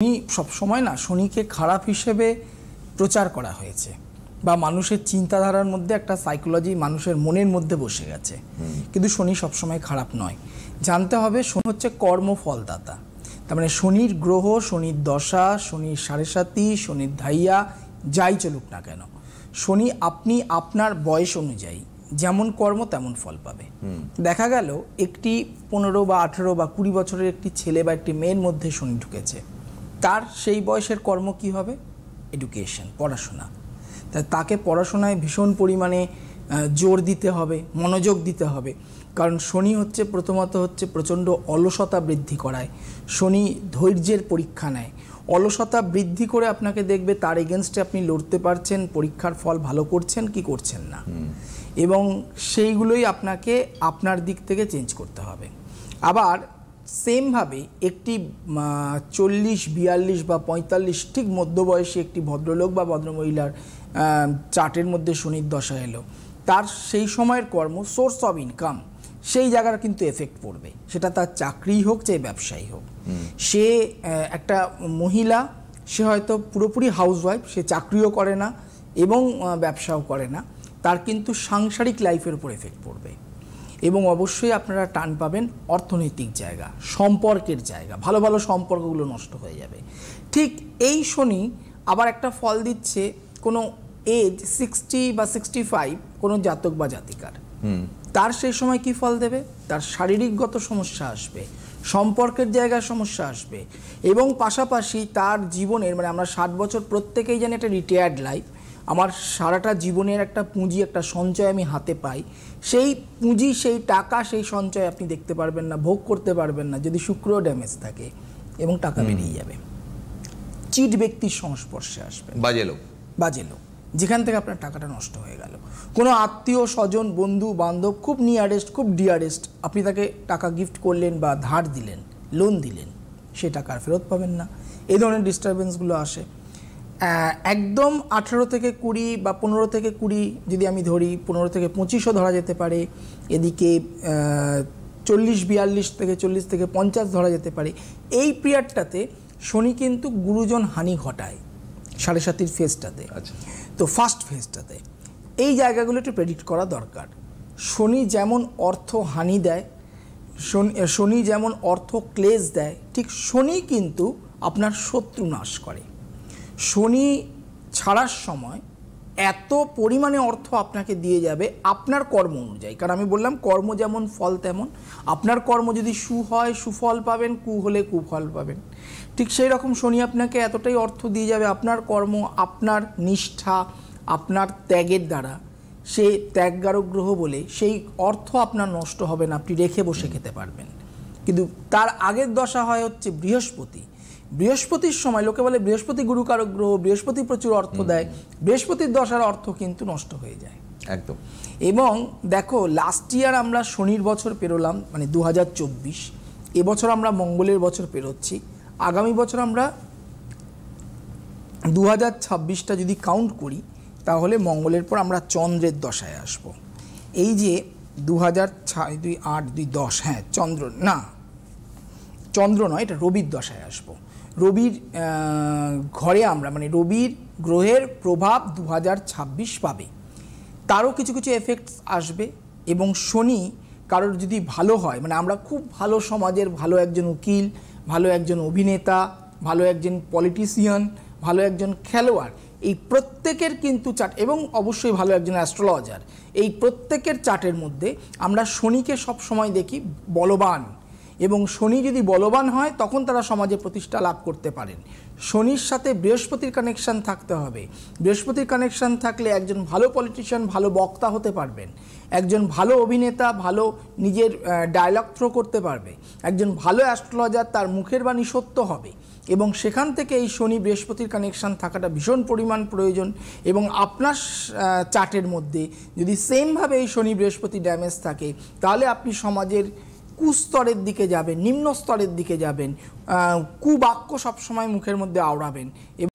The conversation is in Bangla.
শনি সবসময় না শনিকে খারাপ হিসেবে প্রচার করা হয়েছে বা মানুষের চিন্তাধারার মধ্যে একটা সাইকোলজি মানুষের মনের মধ্যে বসে গেছে, কিন্তু শনি সবসময় খারাপ নয়। জানতে হবে শনি হচ্ছে কর্মফলদাতা। তার মানে শনির গ্রহ, শনির দশা, শনির সাড়ে সাতি, শনির ধাইয়া যাই চলুক না কেন, শনি আপনি আপনার বয়স অনুযায়ী যেমন কর্ম তেমন ফল পাবে। দেখা গেল একটি 15 বা 18 বা 20 বছরের একটি ছেলে বা একটি মেয়ের মধ্যে শনি ঢুকেছে, তার সেই বয়সের কর্ম কি হবে? এডুকেশন, পড়াশোনা। তাকে পড়াশোনায় ভীষণ পরিমাণে জোর দিতে হবে, মনোযোগ দিতে হবে, কারণ শনি হচ্ছে প্রথমত হচ্ছে প্রচণ্ড অলসতা বৃদ্ধি করায়। শনি ধৈর্যের পরীক্ষা নেয়, অলসতা বৃদ্ধি করে আপনাকে দেখবে তার এগেনস্টে আপনি লড়তে পারছেন, পরীক্ষার ফল ভালো করছেন কি করছেন না, এবং সেইগুলোই আপনাকে আপনার দিক থেকে চেঞ্জ করতে হবে। আবার সেমভাবে একটি 40, 42 বা 45 ঠিক মধ্যবয়সী একটি ভদ্রলোক বা ভদ্রমহিলার চার্টের মধ্যে শনির দশা এলো, তার সেই সময়ের কর্ম, সোর্স অফ ইনকাম, সেই জায়গার কিন্তু এফেক্ট পড়বে। সেটা তার চাকরিই হোক চাই ব্যবসায়ী হোক। সে একটা মহিলা, সে হয়তো পুরোপুরি হাউসওয়াইফ, সে চাকরিও করে না এবং ব্যবসাও করে না, তার কিন্তু সাংসারিক লাইফের উপর এফেক্ট পড়বে। এবং অবশ্যই আপনারা টান পাবেন অর্থনৈতিক জায়গা, সম্পর্কের জায়গা, ভালো ভালো সম্পর্কগুলো নষ্ট হয়ে যাবে। ঠিক এই শনি আবার একটা ফল দিচ্ছে কোনো এজ 60 বা 65 কোনো জাতক বা জাতিকার, তার সেই সময় কি ফল দেবে? তার শারীরিকগত সমস্যা আসবে, সম্পর্কের জায়গায় সমস্যা আসবে, এবং পাশাপাশি তার জীবনের, মানে আমরা 60 বছর প্রত্যেকেই জানি একটা রিটায়ার্ড লাইফ, আমার সারাটা জীবনের একটা পুঁজি, একটা সঞ্চয় আমি হাতে পাই, সেই পুঁজি, সেই টাকা, সেই সঞ্চয় আপনি দেখতে পারবেন না, ভোগ করতে পারবেন না যদি শুক্র ড্যামেজ থাকে, এবং টাকা বেরিয়ে যাবে। চিট ব্যক্তির সংস্পর্শে আসবে, বাজে লোক, যেখান থেকে আপনার টাকাটা নষ্ট হয়ে গেল। কোনো আত্মীয় স্বজন, বন্ধু বান্ধব, খুব নিয়ারেস্ট, খুব ডিয়ারেস্ট, আপনি তাকে টাকা গিফট করলেন বা ধার দিলেন, লোন দিলেন, সে টাকা আর ফেরত পাবেন না। এই ধরনের ডিস্টারবেন্সগুলো আসে। একদম 18 থেকে 20 বা 15 থেকে 20 যদি আমি ধরি, 15 থেকে 25ও ধরা যেতে পারে, এদিকে 40-42 থেকে 40 থেকে 50 ধরা যেতে পারে। এই পিরিয়ডটাতে শনি কিন্তু গুরুজন হানি ঘটায় সাড়ে সাতির ফেজটাতে। তো ফার্স্ট ফেজটাতে এই জায়গাগুলো একটু প্রেডিক্ট করা দরকার। শনি যেমন অর্থ হানি দেয়, শনি যেমন অর্থ ক্লেশ দেয়, ঠিক শনি কিন্তু আপনার শত্রু নাশ করে। শনি ছাড়ার সময় এত পরিমাণে অর্থ আপনাকে দিয়ে যাবে আপনার কর্ম অনুযায়ী, কারণ আমি বললাম কর্ম যেমন ফল তেমন। আপনার কর্ম যদি সু হয় সুফল পাবেন, কু হলে কুফল পাবেন। ঠিক সেই রকম শনি আপনাকে এতটাই অর্থ দিয়ে যাবে, আপনার কর্ম, আপনার নিষ্ঠা, আপনার ত্যাগের দ্বারা, সে ত্যাগকারক গ্রহ বলে সেই অর্থ আপনার নষ্ট হবে না, আপনি রেখে বসে খেতে পারবেন। কিন্তু তার আগের দশা হয় হচ্ছে বৃহস্পতি। বৃহস্পতির সময় লোকে বলে বৃহস্পতি গুরুকারক গ্রহ, বৃহস্পতি প্রচুর অর্থ দেয়, বৃহস্পতির দশার অর্থ কিন্তু নষ্ট হয়ে যায় একদম। এবং দেখো লাস্ট ইয়ার আমরা শনির বছর পেরোলাম, মানে 2024, এবছর আমরা মঙ্গলের বছর পেরোচ্ছি। আগামী বছর আমরা 2026টা যদি কাউন্ট করি, তাহলে মঙ্গলের পর আমরা চন্দ্রের দশায় আসব। এই যে 2008-2010, হ্যাঁ চন্দ্র নয়, এটা রবির দশায় আসবো। রবির ঘরে আমরা, মানে রবির গ্রহের প্রভাব 2026 পাবে, তারও কিছু কিছু এফেক্টস আসবে। এবং শনি কারোর যদি ভালো হয়, মানে আমরা খুব ভালো সমাজের ভালো একজন উকিল, ভালো একজন অভিনেতা, ভালো একজন পলিটিশিয়ান, ভালো একজন খেলোয়াড়, এই প্রত্যেকের কিন্তু চার্ট, এবং অবশ্যই ভালো একজন অ্যাস্ট্রোলজার, এই প্রত্যেকের চার্টের মধ্যে আমরা শনিকে সব সময় দেখি বলবান, এবং শনি যদি বলবান হয় তখন তারা সমাজে প্রতিষ্ঠা লাভ করতে পারেন। শনির সাথে বৃহস্পতির কানেকশান থাকতে হবে। বৃহস্পতির কানেকশান থাকলে একজন ভালো পলিটিশিয়ান, ভালো বক্তা হতে পারবেন, একজন ভালো অভিনেতা ভালো নিজের ডায়লগ থ্রো করতে পারবে, একজন ভালো অ্যাস্ট্রোলজার, তার মুখের বাণী সত্য হবে। এবং সেখান থেকে এই শনি বৃহস্পতির কানেকশান থাকাটা ভীষণ পরিমাণ প্রয়োজন। এবং আপনার চার্টের মধ্যে যদি সেমভাবে এই শনি বৃহস্পতি ড্যামেজ থাকে, তাহলে আপনি সমাজের কুস্তরের দিকে যাবেন, নিম্ন স্তরের দিকে যাবেন, কুবাক্য সবসময় মুখের মধ্যে আওড়াবেন, এবং